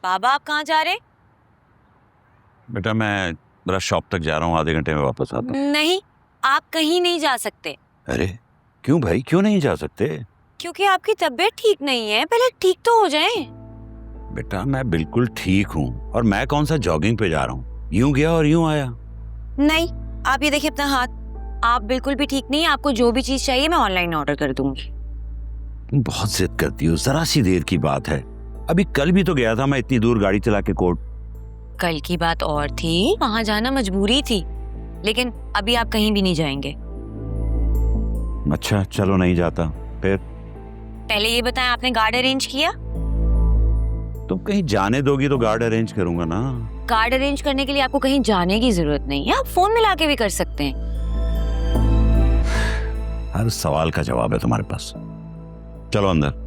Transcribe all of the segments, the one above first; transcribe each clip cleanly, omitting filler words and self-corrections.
बाबा आप कहाँ जा रहे? बेटा मैं जरा शॉप तक जा रहा हूँ, आधे घंटे में वापस आता हूँ। नहीं, आप कहीं नहीं जा सकते। अरे क्यों भाई, क्यों नहीं जा सकते? क्योंकि आपकी तबीयत ठीक नहीं है, पहले ठीक तो हो जाए। बेटा मैं बिल्कुल ठीक हूँ, और मैं कौन सा जॉगिंग पे जा रहा हूँ, यूं गया और यूं आया। नहीं, आप ये देखिए अपना हाथ, आप बिल्कुल भी ठीक नहीं है। आपको जो भी चीज चाहिए मैं ऑनलाइन ऑर्डर कर दूंगी। तुम बहुत जिद करती हो, जरा सी देर की बात है। अभी कल भी तो गया था मैं इतनी दूर गाड़ी चला के कोर्ट। कल की बात और थी, वहां जाना मजबूरी थी, लेकिन अभी आप कहीं भी नहीं जाएंगे। अच्छा चलो नहीं जाता फिर। पहले ये बताएं, आपने गार्ड अरेंज किया? तुम कहीं जाने दोगी तो गार्ड अरेंज करूंगा ना। गार्ड अरेंज करने के लिए आपको कहीं जाने की जरूरत नहीं है, आप फोन मिला के भी कर सकते हैं। हर सवाल का जवाब है तुम्हारे पास। चलो अंदर।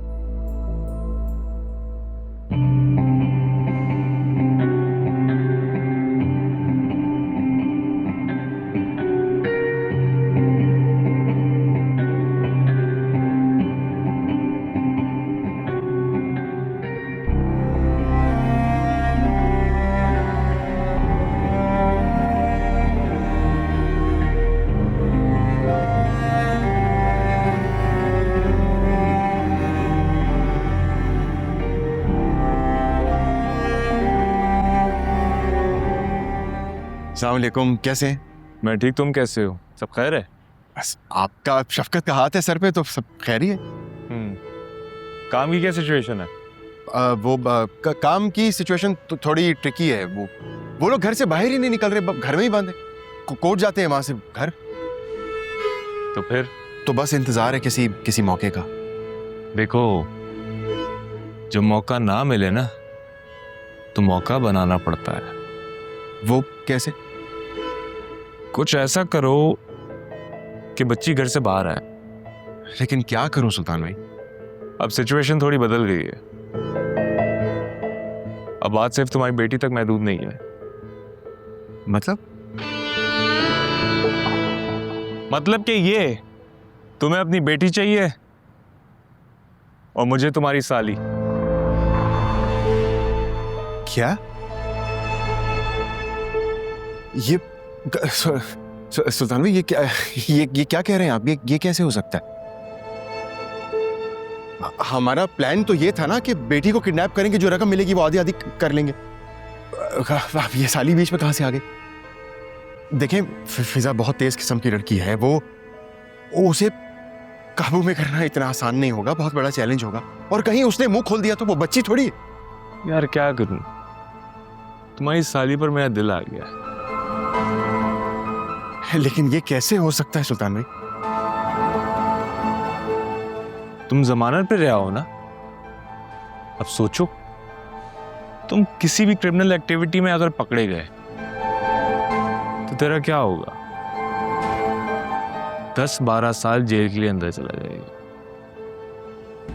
अस्सलाम वालेकुम, कैसे हैं? मैं ठीक, तुम कैसे हो? सब खैर है? बस आपका शफकत का हाथ है सर पे, तो सब खैर ही है। काम की क्या सिचुएशन है? काम की सिचुएशन तो थोड़ी ट्रिकी है। वो लोग घर से बाहर ही नहीं निकल रहे, घर में ही बंद है। कोर्ट जाते हैं, वहां से घर। तो फिर? तो बस इंतजार है किसी मौके का। देखो, जब मौका ना मिले ना तो मौका बनाना पड़ता है। वो कैसे? कुछ ऐसा करो कि बच्ची घर से बाहर आए। लेकिन क्या करूं सुल्तान भाई? अब सिचुएशन थोड़ी बदल गई है। अब बात सिर्फ तुम्हारी बेटी तक महदूद नहीं है। मतलब कि ये, तुम्हें अपनी बेटी चाहिए और मुझे तुम्हारी साली। क्या? ये सुल्तान भाई, ये क्या कह रहे हैं आप? ये कैसे हो सकता है? हमारा प्लान तो ये था ना कि बेटी को किडनैप करेंगे, जो रकम मिलेगी वो आधी आधी कर लेंगे। अब ये साली बीच में कहां से आ गई? देखें, फिजा बहुत तेज किस्म की लड़की है। वो उसे काबू में करना इतना आसान नहीं होगा, बहुत बड़ा चैलेंज होगा। और कहीं उसने मुंह खोल दिया तो वो बच्ची थोड़ी है। यार क्या करूं, तुम्हारी साली पर मेरा दिल आ गया। लेकिन ये कैसे हो सकता है सुल्तान भाई? तुम जमानत पे रहा हो ना। अब सोचो, तुम किसी भी क्रिमिनल एक्टिविटी में अगर पकड़े गए तो तेरा क्या होगा? 10-12 साल जेल के लिए अंदर चला जाएगा।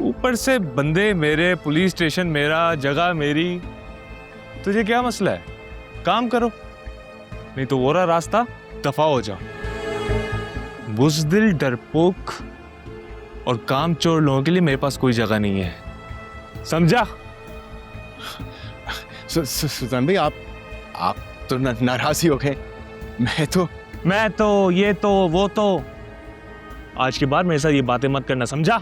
ऊपर से बंदे मेरे, पुलिस स्टेशन मेरा, जगह मेरी। तुझे क्या मसला है? काम करो, नहीं तो वो रहा रास्ता, दफा हो जाओ। बुज़दिल, डरपोक और कामचोर लोगों के लिए मेरे पास कोई जगह नहीं है, समझा? सुल्तान भाई, आप तो नाराज ही हो गए। मैं तो ये तो वो तो, आज के बाद मेरे साथ ये बातें मत करना, समझा?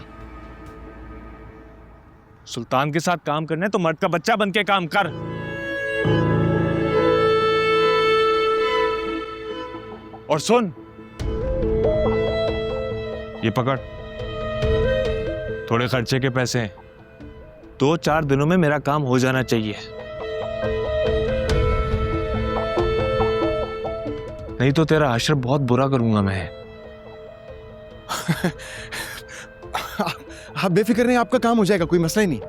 सुल्तान के साथ काम करना है तो मर्द का बच्चा बन के काम कर। और सुन, ये पकड़, थोड़े खर्चे के पैसे हैं। 2-4 दिनों में मेरा काम हो जाना चाहिए, नहीं तो तेरा हश्र बहुत बुरा करूंगा मैं। आप बेफिक्र नहीं, आपका काम हो जाएगा, कोई मसला ही नहीं।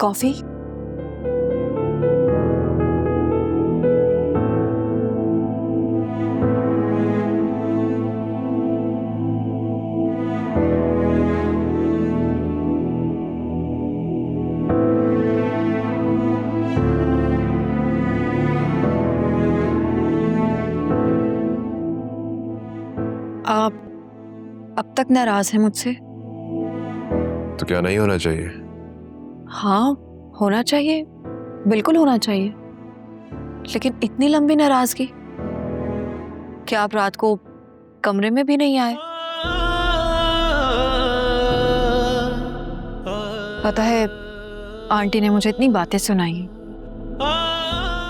कॉफी? आप अब तक नाराज हैं मुझसे? तो क्या नहीं होना चाहिए? हाँ, होना चाहिए, बिल्कुल होना चाहिए। लेकिन इतनी लंबी नाराजगी? क्या आप रात को कमरे में भी नहीं आए? पता है, आंटी ने मुझे इतनी बातें सुनाई।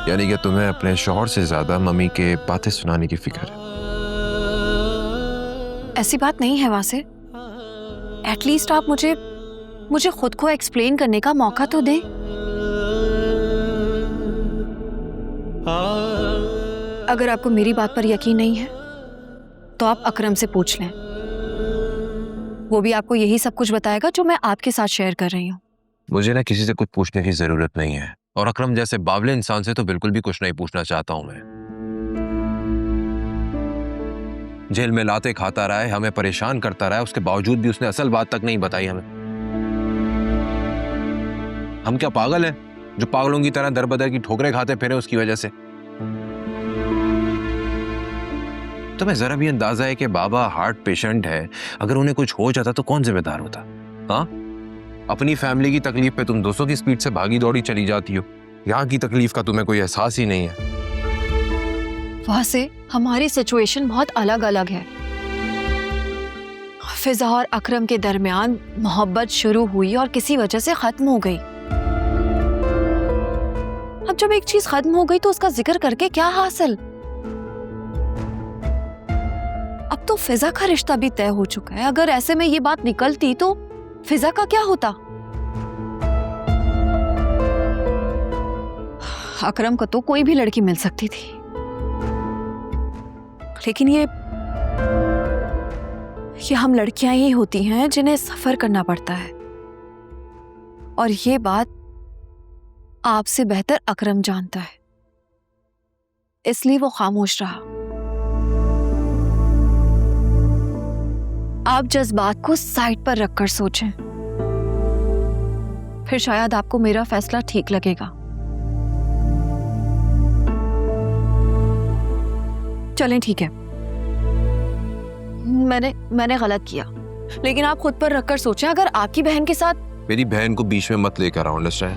यानी कि तुम्हें अपने शौहर से ज्यादा मम्मी के बातें सुनाने की फिक्र है? ऐसी बात नहीं है वासे। एटलीस्ट आप मुझे खुद को एक्सप्लेन करने का मौका तो दें। अगर आपको मेरी बात पर यकीन नहीं है तो आप अकरम से पूछ लें। वो भी आपको यही सब कुछ बताएगा जो मैं आपके साथ शेयर कर रही हूँ। मुझे ना किसी से कुछ पूछने की जरूरत नहीं है, और अकरम जैसे बावले इंसान से तो बिल्कुल भी कुछ नहीं पूछना चाहता हूं मैं। जेल में लाते खाता रहा है, हमें परेशान करता रहा है, उसके बावजूद भी उसने असल बात तक नहीं बताई हमें। हम क्या पागल हैं जो पागलों की तरह दर बदर की ठोकरें खाते फिरे उसकी वजह से? तुम्हें जरा भी अंदाजा है कि बाबा हार्ट पेशेंट है, अगर उन्हें कुछ हो जाता तो कौन जिम्मेदार होता? हाँ, अपनी फैमिली की तकलीफ पे तुम 200 की स्पीड से भागी दौड़ी चली जाती हो, यहाँ की तकलीफ का तुम्हें कोई एहसास ही नहीं है। वहां से हमारी सिचुएशन बहुत अलग अलग है। फिजा और अकरम के दरमियान मोहब्बत शुरू हुई और किसी वजह से खत्म हो गई। अब जब एक चीज खत्म हो गई तो उसका जिक्र करके क्या हासिल? अब तो फिजा का रिश्ता भी तय हो चुका है। अगर ऐसे में ये बात निकलती तो फिजा का क्या होता? अकरम को तो कोई भी लड़की मिल सकती थी, लेकिन ये हम लड़कियां ही होती हैं जिन्हें सफर करना पड़ता है। और ये बात आपसे बेहतर अकरम जानता है, इसलिए वो खामोश रहा। आप जज्बात को साइड पर रखकर सोचें, फिर शायद आपको मेरा फैसला ठीक लगेगा। चलें, ठीक है, मैंने गलत किया, लेकिन आप खुद पर रखकर सोचें, अगर आपकी बहन के साथ। मेरी बहन को बीच में मत लेकर आओ, अंडरस्टैंड?